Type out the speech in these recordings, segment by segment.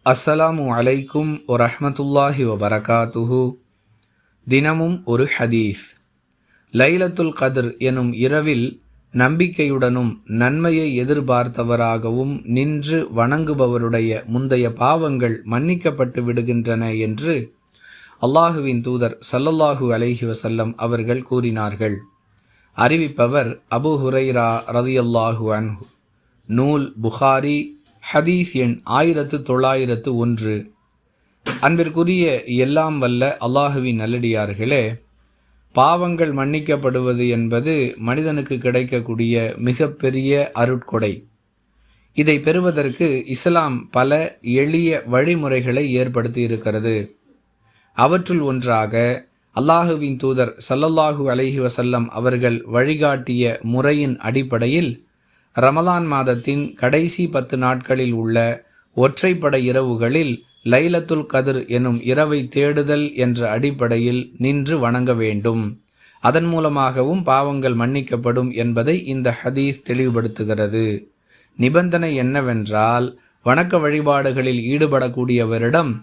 அஸ்ஸலாமு அலைக்கும் வரஹ்மத்துல்லாஹி வபரகாத்துஹு. தினமும் ஒரு ஹதீஸ். லைலத்துல் கத்ர் எனும் இரவில் நம்பிக்கையுடனும் நன்மையை எதிர்பார்த்தவராகவும் நின்று வணங்குபவருடைய முந்தைய பாவங்கள் மன்னிக்கப்பட்டு விடுகின்றன என்று அல்லாஹுவின் தூதர் ஸல்லல்லாஹு அலைஹி வஸல்லம் அவர்கள் கூறினார்கள். அறிவிப்பவர் அபூ ஹுரைரா ரலியல்லாஹு அன்ஹு. நூல் புகாரி, ஹதீஸ் எண் 1901. அன்பிற்குரிய எல்லாம் வல்ல அல்லாஹுவின் நல்லடியார்களே, பாவங்கள் மன்னிக்கப்படுவது என்பது மனிதனுக்கு கிடைக்கக்கூடிய மிகப்பெரிய அருட்கொடை. இதை பெறுவதற்கு இஸ்லாம் பல எளிய வழிமுறைகளை ஏற்படுத்தி இருக்கிறது. அவற்றுள் ஒன்றாக அல்லாஹுவின் தூதர் ஸல்லல்லாஹு அலைஹி வஸல்லம் அவர்கள் வழிகாட்டிய முறையின் அடிப்படையில் ரமலான் மாதத்தின் கடைசி 10 நாட்களில் உள்ள ஒற்றைப்படை இரவுகளில் லைலத்துல் கத்ர் எனும் இரவை தேடுதல் என்ற அடிப்படையில் நின்று வணங்க வேண்டும். அதன் மூலமாகவும் பாவங்கள் மன்னிக்கப்படும் என்பதை இந்த ஹதீஸ் தெளிவுபடுத்துகிறது. நிபந்தனை என்னவென்றால், வணக்க வழிபாடுகளில் ஈடுபடக்கூடியவரிடம்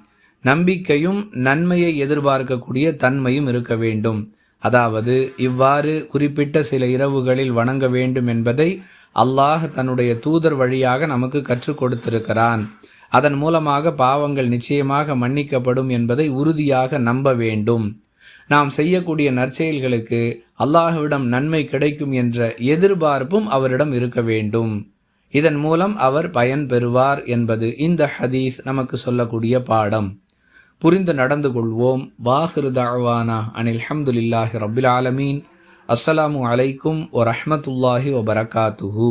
நம்பிக்கையும் நன்மையை எதிர்பார்க்கக்கூடிய தன்மையும் இருக்க வேண்டும். அதாவது, இவ்வாறு குறிப்பிட்ட சில இரவுகளில் வணங்க வேண்டும் என்பதை அல்லாஹ் தன்னுடைய தூதர் வழியாக நமக்கு கற்றுக் கொடுத்திருக்கிறான். அதன் மூலமாக பாவங்கள் நிச்சயமாக மன்னிக்கப்படும் என்பதை உறுதியாக நம்ப வேண்டும். நாம் செய்யக்கூடிய நற்செயல்களுக்கு அல்லாஹ்விடம் நன்மை கிடைக்கும் என்ற எதிர்பார்ப்பும் அவரிடம் இருக்க வேண்டும். இதன் மூலம் அவர் பயன் பெறுவார் என்பது இந்த ஹதீஸ் நமக்கு சொல்லக்கூடிய பாடம். புரிந்து நடந்து கொள்வோம். வாஹிரு தஅவானா அனில் ஹம்துலில்லாஹி ரப்பில் ஆலமீன். அஸ்ஸலாமு அலைக்கும் வரஹ்மத்துல்லாஹி வபரகாத்துஹு.